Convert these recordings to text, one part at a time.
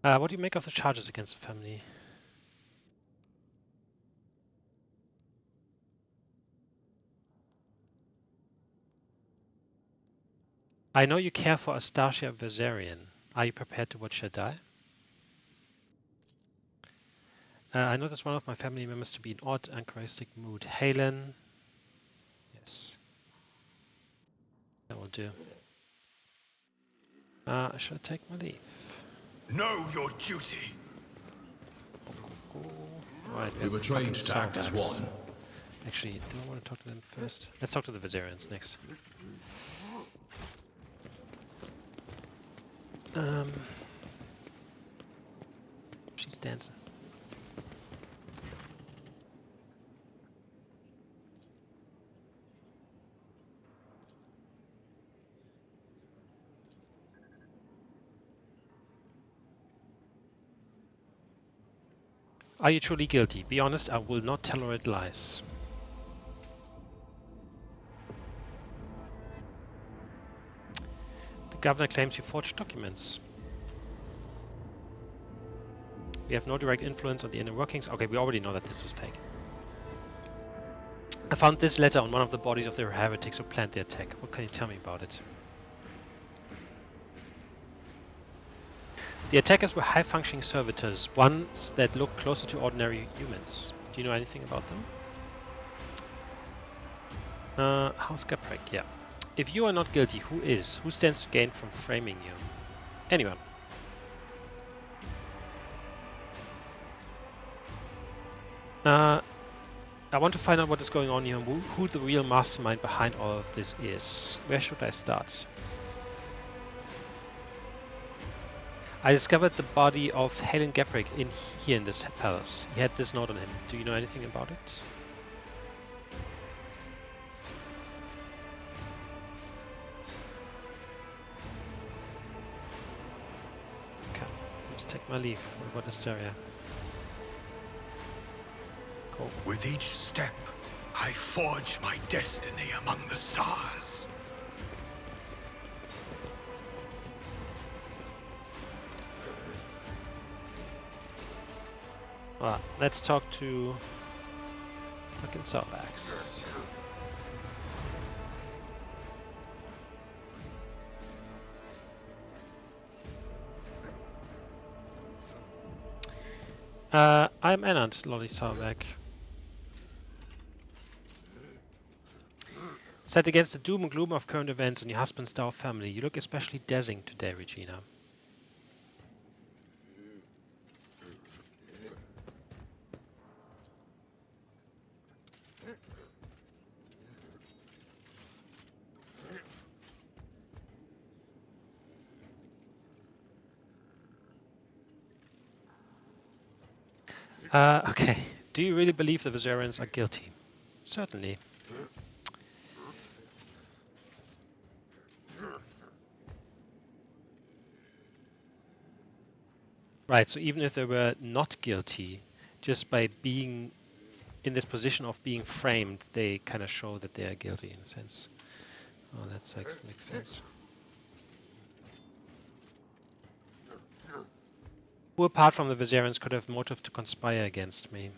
What do you make of the charges against the family? I know you care for Astasia Vezerian. Are you prepared to watch her die? I noticed one of my family members to be in odd, uncharacteristic mood. Halen. Yes. That will do. I should take my leave. Know your duty. Right, We were trained to act as one. Actually, do I want to talk to them first? Let's talk to the Vezerians next. She's dancing. Are you truly guilty? Be honest, I will not tolerate lies. The governor claims you forged documents. We have no direct influence on the inner workings. Okay, we already know that this is fake. I found this letter on one of the bodies of the heretics who planned the attack. What can you tell me about it? The attackers were high-functioning servitors, ones that look closer to ordinary humans. Do you know anything about them? House Gaprek, yeah. If you are not guilty, who is? Who stands to gain from framing you? Anyone. I want to find out what is going on here and who the real mastermind behind all of this is. Where should I start? I discovered the body of Halen Gaprek here in this palace. He had this note on him. Do you know anything about it? Okay, let's take my leave. What about Asteria? Cool. With each step, I forge my destiny among the stars. Well, let's talk to fucking Salvax. I'm Anand, Lolly Salvax. Set against the doom and gloom of current events and your husband's Dow family, you look especially dazzling today, Regina. Okay. Do you really believe the Vezerians are guilty? Certainly. Right, so even if they were not guilty, just by being in this position of being framed, they kind of show that they are guilty in a sense. Oh, that makes sense. Who apart from the Vezerians could have motive to conspire against me?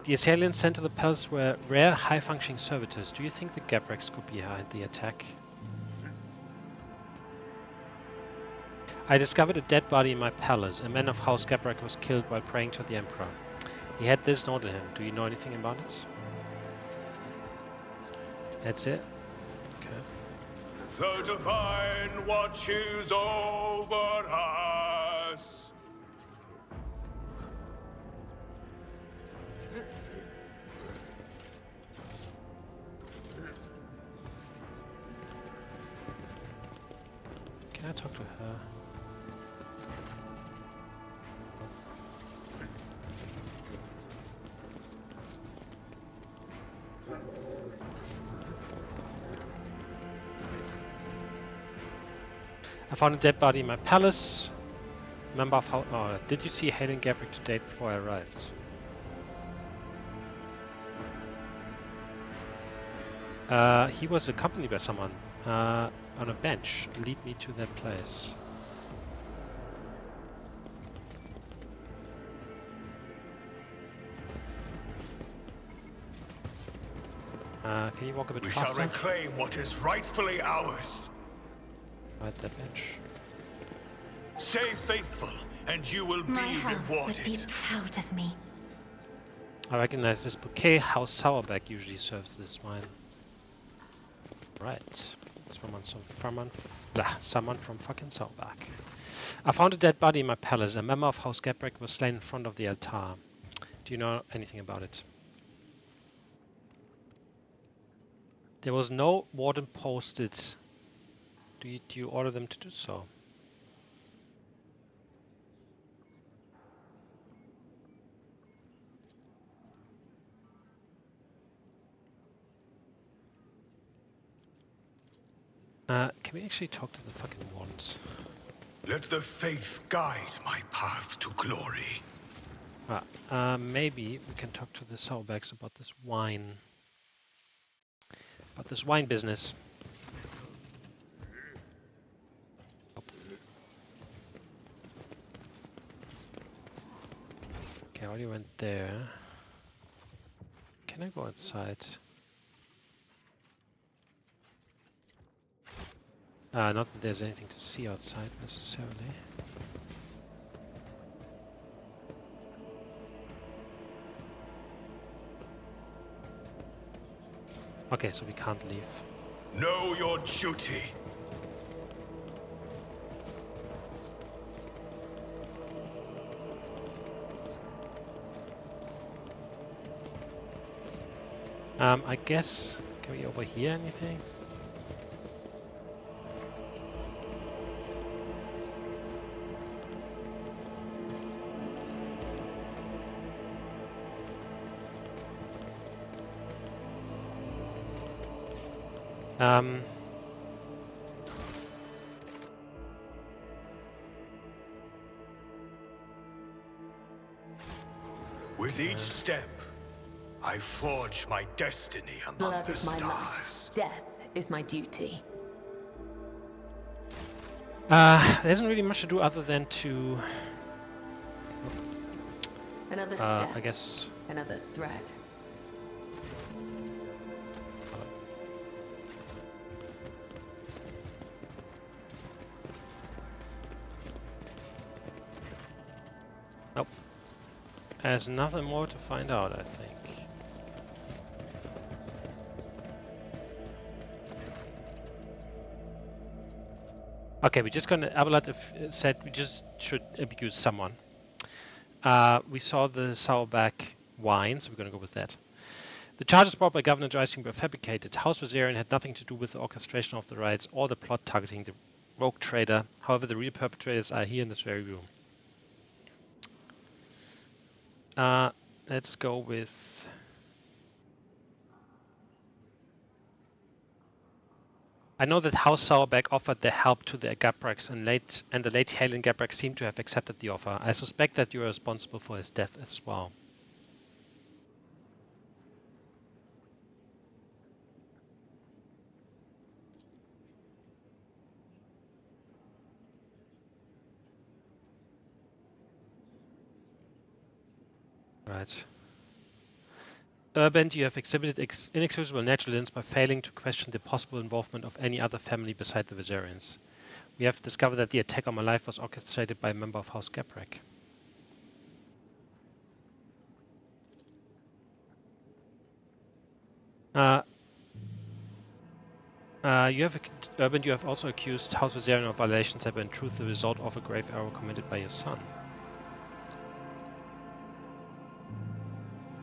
The assailants sent to the palace were rare, high-functioning servitors. Do you think the Gabreks could be behind the attack? I discovered a dead body in my palace. A man of House Gabrek was killed while praying to the Emperor. He had this note on him. Do you know anything about it? That's it? Okay. The divine watches over us. Can I talk to her? I found a dead body in my palace. Member of how? Oh, did you see Halen Gabrick today before I arrived? He was accompanied by someone on a bench. Lead me to that place. Can you walk a bit We faster? shall reclaim what is rightfully ours. Right, that bench. Stay faithful, and you will My be house rewarded. would be proud of me. I recognize this bouquet. House Sourback usually serves this wine. Right. Someone from fucking Sourback. I found a dead body in my palace. A member of House Gabrick was slain in front of the altar. Do you know anything about it? There was no warden posted. Do you order them to do so? Can we actually talk to the fucking wardens? Let the faith guide my path to glory. Maybe we can talk to the Sourbacks about this wine. About this wine business. Okay, I already went there. Can I go outside? Not that there's anything to see outside necessarily. Okay, so we can't leave. Know your duty. I guess, can we overhear anything? With each step, I forge my destiny among Blood the is my stars. life. Death is my duty. There isn't really much to do other than to, Another step. I guess, Another thread. nope. There's nothing more to find out, I think. Okay, we're just gonna. Abelard said we just should abuse someone. We saw the Sourback wine, so we're gonna go with that. The charges brought by Governor Dreising were fabricated. House Viserion had nothing to do with the orchestration of the riots or the plot targeting the rogue trader. However, the real perpetrators are here in this very room. Let's go with. I know that House Sourback offered their help to the Gabrax, and the late Halen Gabrax seem to have accepted the offer. I suspect that you are responsible for his death as well. Right. Urban, you have exhibited inexcusable negligence by failing to question the possible involvement of any other family beside the Viserions. We have discovered that the attack on my life was orchestrated by a member of House Gabrack. Urban, you have also accused House Viserion of violations that were in truth the result of a grave error committed by your son.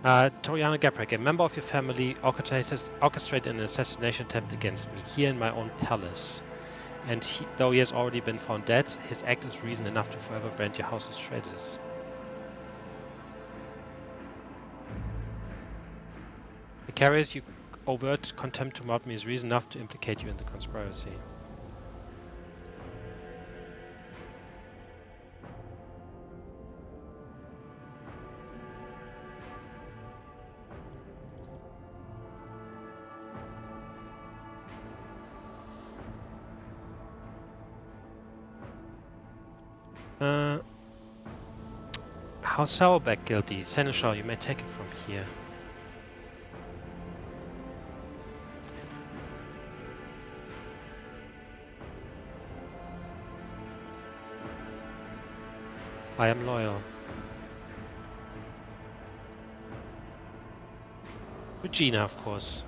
Toriana Gabrack, a member of your family, orchestrated an assassination attempt against me here in my own palace. And though he has already been found dead, his act is reason enough to forever brand your house as traitors. Vicarious, your overt contempt toward me is reason enough to implicate you in the conspiracy. House Sourback guilty. Seneschal, you may take it from here. I am loyal. Regina, of course.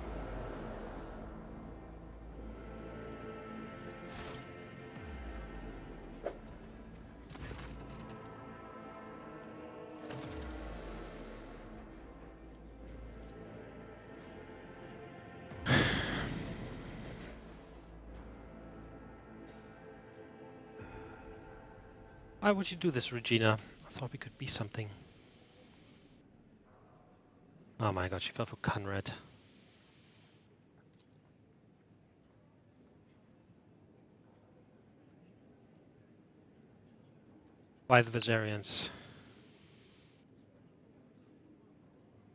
Why would you do this, Regina? I thought we could be something. Oh my god, she fell for Conrad. Why the Viserians?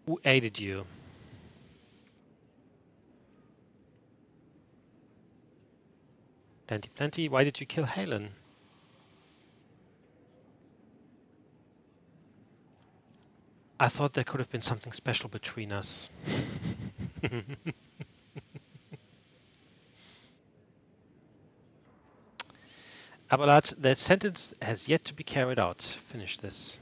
Who aided you? Plenty, plenty. Why did you kill Halen? I thought there could have been something special between us. Abelard, that sentence has yet to be carried out. Finish this.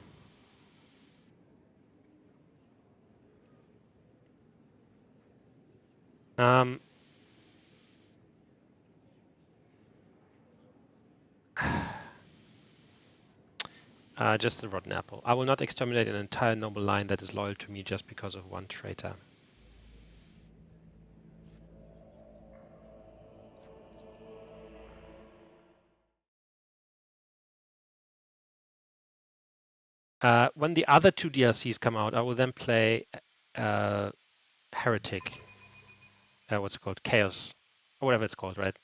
Just the rotten apple. I will not exterminate an entire noble line that is loyal to me just because of one traitor. When the other two DLCs come out, I will then play Heretic. What's it called? Chaos. Or whatever it's called, right?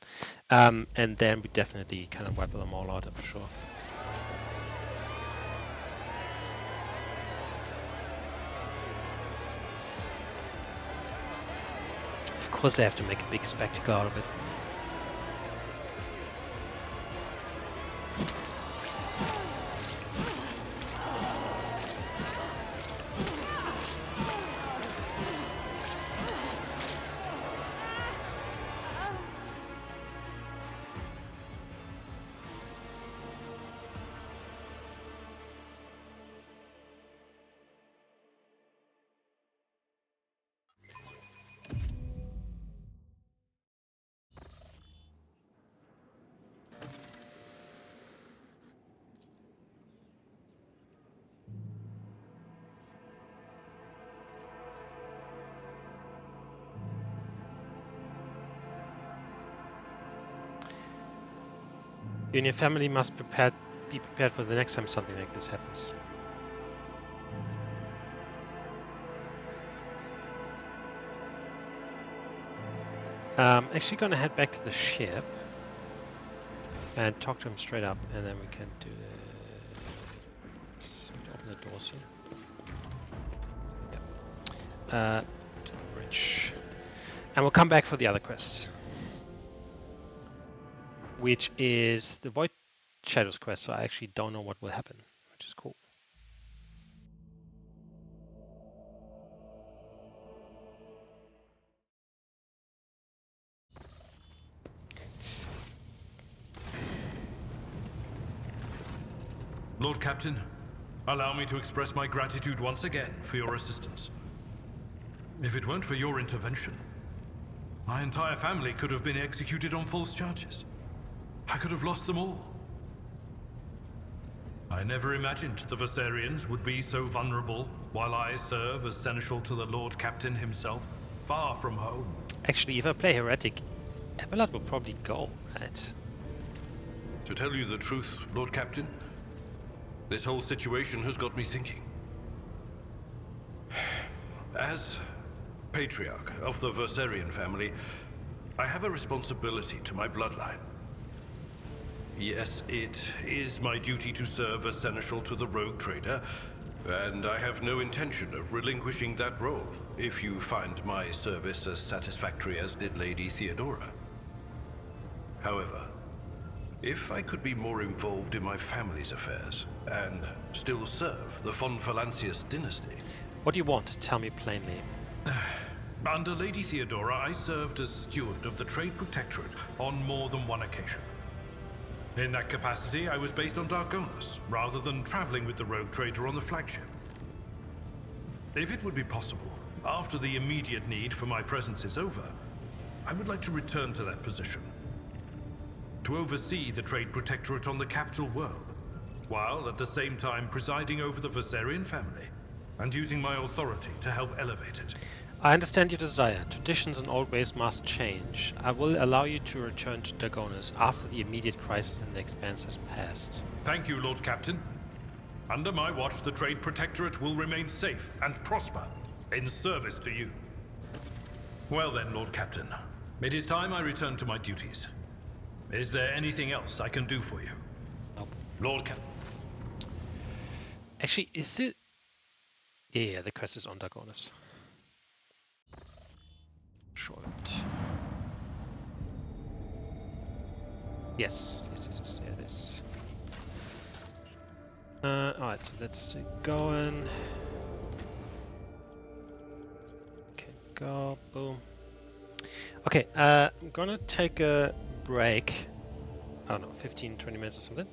And then we definitely kind of wipe them all out, I'm sure. Of course they have to make a big spectacle out of it. You and your family must be prepared for the next time something like this happens. Actually gonna head back to the ship and talk to him straight up, and then we can do this. Open the doors here. Yep. To the bridge. And we'll come back for the other quest, which is the Void Shadows quest, so I actually don't know what will happen, which is cool. Lord Captain, allow me to express my gratitude once again for your assistance. If it weren't for your intervention, my entire family could have been executed on false charges. I could have lost them all. I never imagined the Viserians would be so vulnerable while I serve as Seneschal to the Lord Captain himself, far from home. Actually, if I play Heretic, Abelard will probably go, right? To tell you the truth, Lord Captain, this whole situation has got me thinking. As Patriarch of the Viserian family, I have a responsibility to my bloodline. Yes, it is my duty to serve as Seneschal to the rogue trader, and I have no intention of relinquishing that role if you find my service as satisfactory as did Lady Theodora. However, If I could be more involved in my family's affairs and still serve the von Valancius dynasty. What do you want? Tell me plainly. Under Lady Theodora, I served as steward of the Trade Protectorate on more than one occasion. In that capacity, I was based on Dargonus, rather than traveling with the rogue trader on the flagship. If it would be possible, after the immediate need for my presence is over, I would like to return to that position. To oversee the Trade Protectorate on the capital world, while at the same time presiding over the Viserion family, and using my authority to help elevate it. I understand your desire. Traditions and old ways must change. I will allow you to return to Dargonus after the immediate crisis in the Expanse has passed. Thank you, Lord Captain. Under my watch, the Trade Protectorate will remain safe and prosper in service to you. Well then, Lord Captain, it is time I return to my duties. Is there anything else I can do for you? Nope. Lord Captain. Actually, is it... Yeah, the quest is on Dargonus. Short. Yes, yeah, it is. Alright, so let's get going. Okay, go, boom. Okay, I'm gonna take a break. I don't know, 15-20 minutes or something.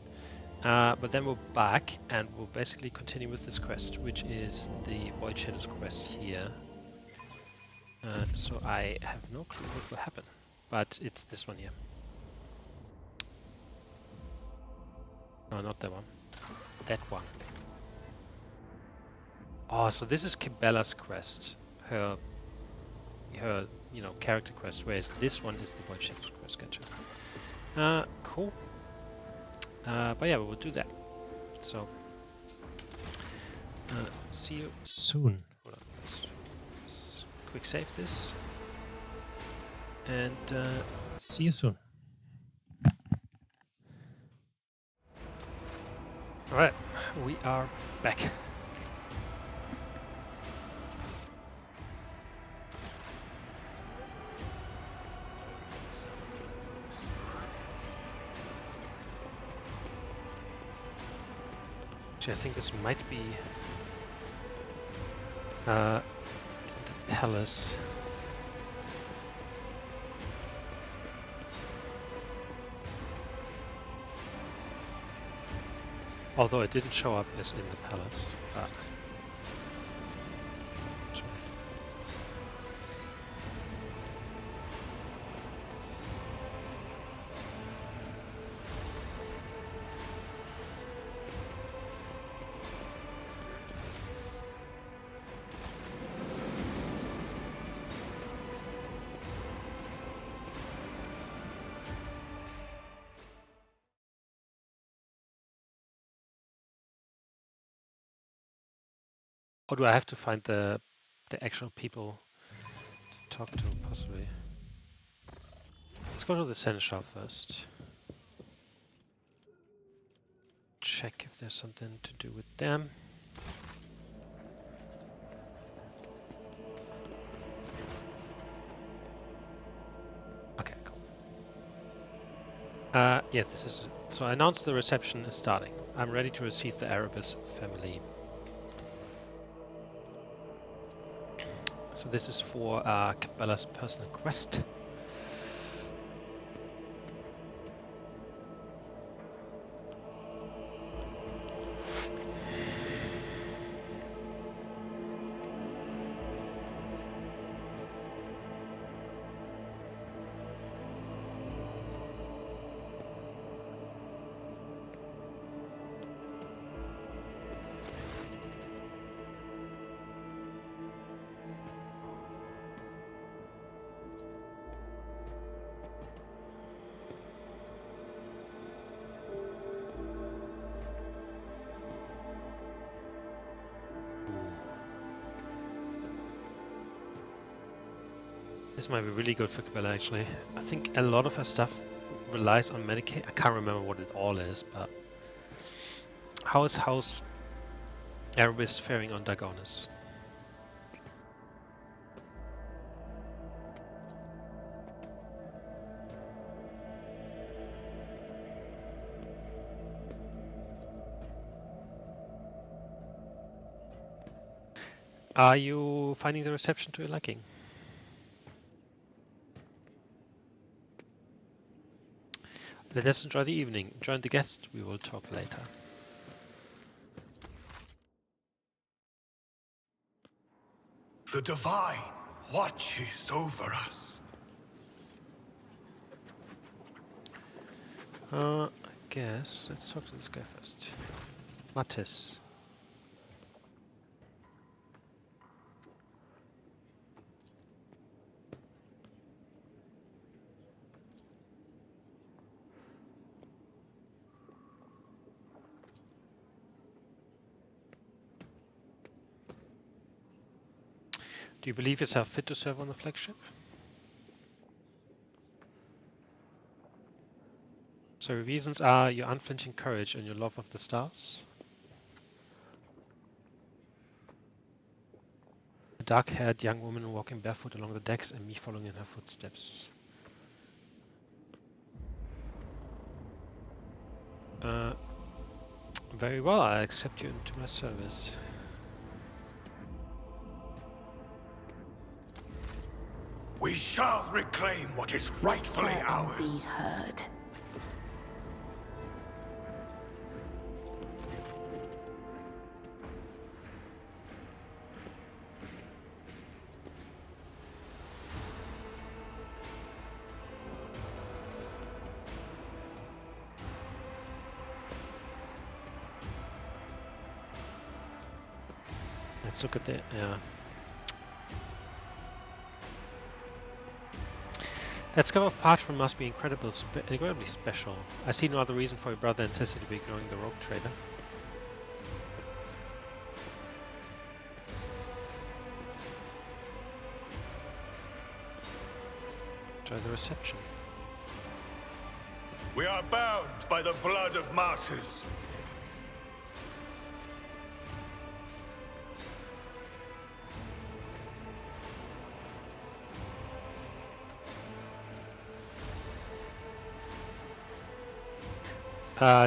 But then we're back and we'll basically continue with this quest, which is the Void Shadows quest here. So I have no clue what will happen, but it's this one here. No, not that one. That one. Oh, so this is Kibella's quest. Her, character quest, whereas this one is the Void Shadows quest. Gotcha. Cool. But yeah, we'll do that. So, see you soon. Hold on. Let's quick save this. And see you soon. Alright, we are back. Actually, I think this might be the palace. Although it didn't show up as in the palace. Or do I have to find the actual people to talk to, possibly? Let's go to the Seneschal first. Check if there's something to do with them. Okay, cool. Yeah, this is... So I announced the reception is starting. I'm ready to receive the Erebus family. So this is for Kibella's personal quest. This might be really good for Kibella, actually. I think a lot of her stuff relies on Medicaid. I can't remember what it all is, but... How is House Erebus faring on Dargonus? Are you finding the reception to your liking? Let us enjoy the evening. Join the guests. We will talk later. The Divine watches over us. I guess let's talk to this guy first. Mattis. Do you believe yourself fit to serve on the flagship? So your reasons are your unflinching courage and your love of the stars. A dark-haired young woman walking barefoot along the decks and me following in her footsteps. Very well, I accept you into my service. We shall reclaim what is rightfully Whisper and ours. be heard. Let's look at the That scope of parchment must be incredibly special. I see no other reason for your brother and sister to be ignoring the rogue trader. Try the reception. We are bound by the blood of martyrs.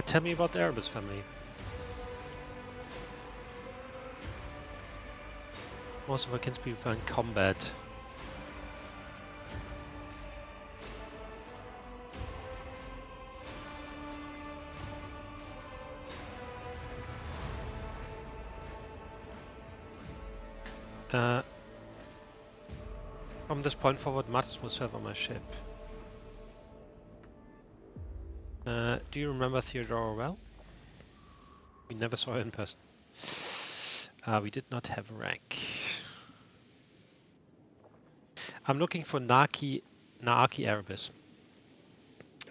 Tell me about the Erebus family. Most of our kinspeople fell in combat. From this point forward, Mattis will serve on my ship. Do you remember Theodora well? We never saw her in person. We did not have a rank. I'm looking for Naaki Erebus.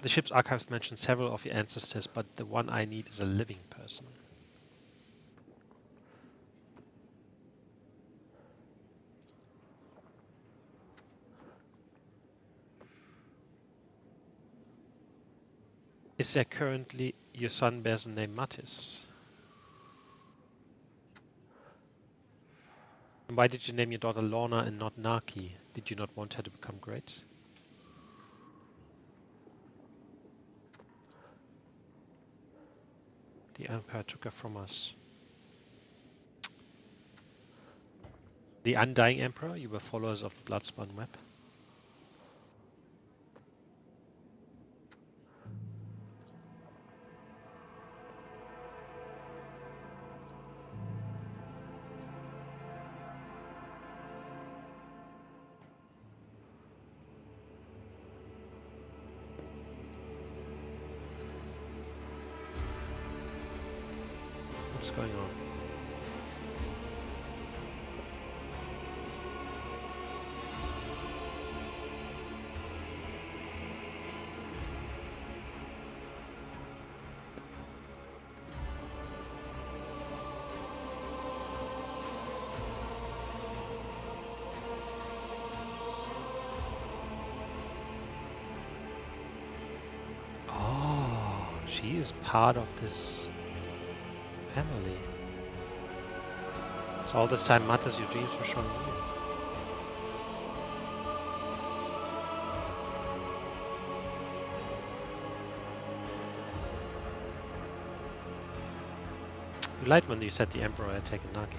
The ship's archives mention several of your ancestors, but the one I need is a living person. Is there currently your son bears the name Mattis? And why did you name your daughter Lorna and not Naki? Did you not want her to become great? The Empire took her from us. The Undying Emperor? You were followers of the Bloodspun web? What's going on? Oh, she is part of this family. So all this time, Mattis, your dreams were shown you. You lied when you said the Emperor had taken Naki.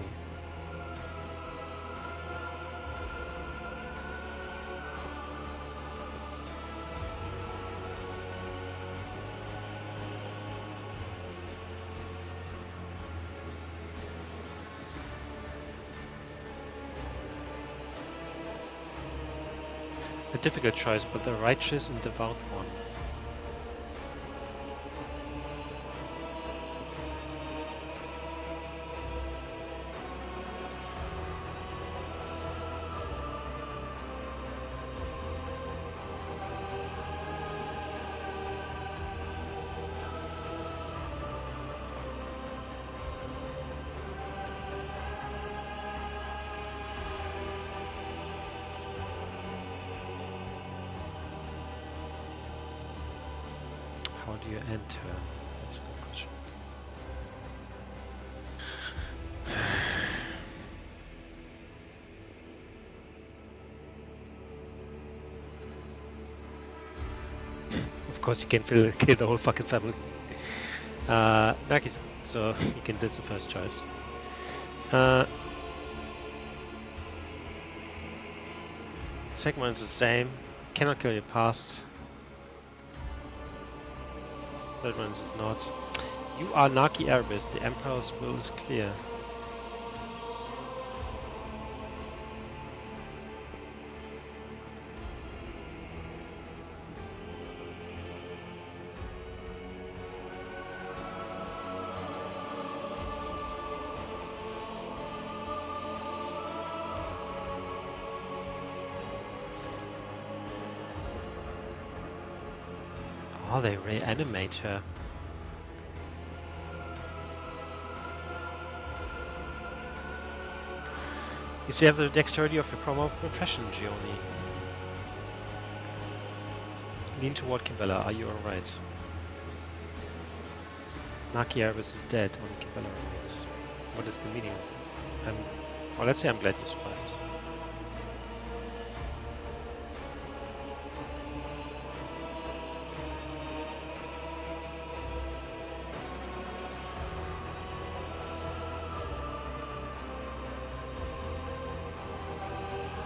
A difficult choice, but the righteous and devout one. How do you enter? That's a good question. Of course, you can kill the whole fucking family. Nakis, so you can do the first choice. Second one is the same. Cannot kill your past. Third one is not. You are Naki Erebus. The Emperor's will is clear. Oh, they reanimate her. You still have the dexterity of your promo profession, Gioni. Lean toward Kibella. Are you alright? Naki Erebus is dead. Only Kibella remains. What is the meaning? Well, let's say I'm glad you survived.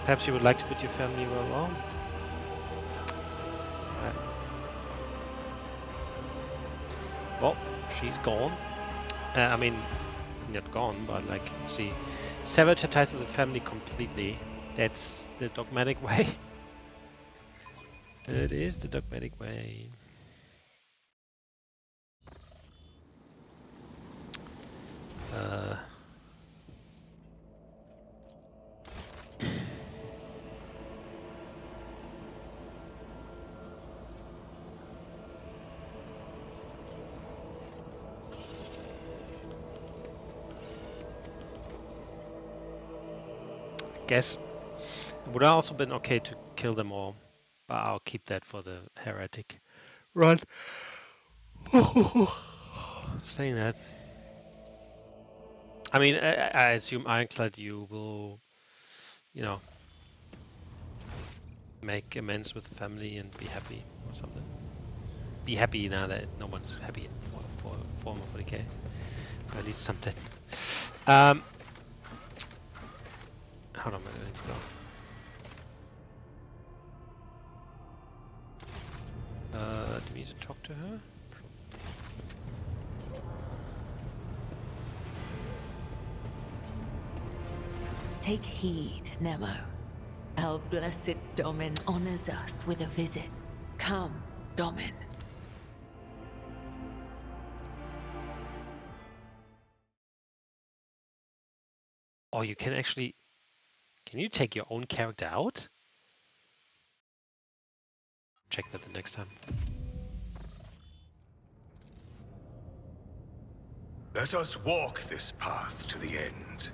Perhaps you would like to put your family well on? Right. Well, she's gone. I mean, not gone, but like, see, severed her ties with the family completely. That's the dogmatic way. It is the dogmatic way. Guess it would have also been okay to kill them all, but I'll keep that for the heretic. Run. Saying that, I mean, I assume Ironclad you will, you know, make amends with the family and be happy or something. Be happy now that no one's happy for former 40k. Or at least something. Hold on, I need to go. Do we need to talk to her? Take heed, Nemo. Our blessed Domin honors us with a visit. Come, Domin. Oh, you can actually... Can you take your own character out? Check that the next time. Let us walk this path to the end.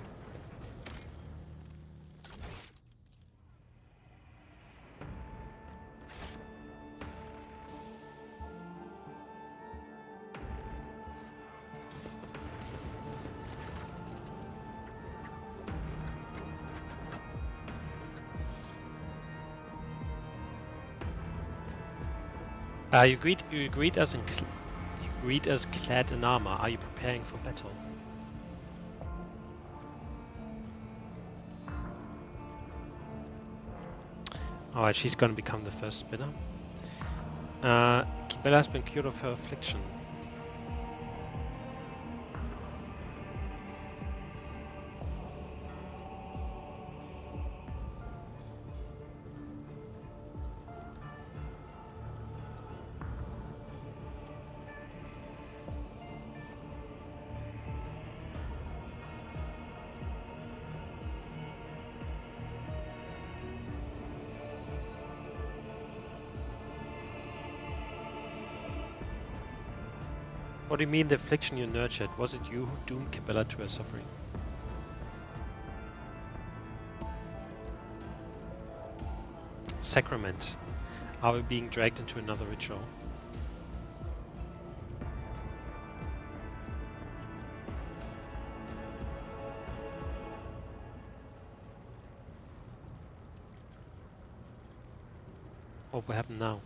You greet us clad in armor. Are you preparing for battle? Alright, she's gonna become the first spinner. Kibella's been cured of her affliction. What do you mean the affliction you nurtured? Was it you who doomed Cabela to her suffering? Sacrament. Are we being dragged into another ritual? What will happen now?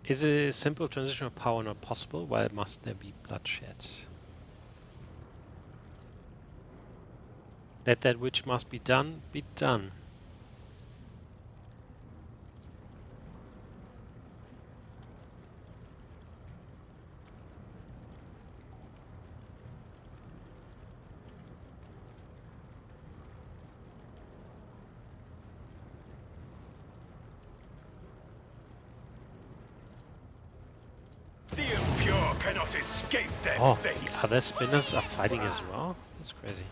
Is a simple transition of power not possible? Why must there be bloodshed? Let that which must be done, be done. The impure cannot escape their Oh, fate. the other spinners are fighting as well? That's crazy.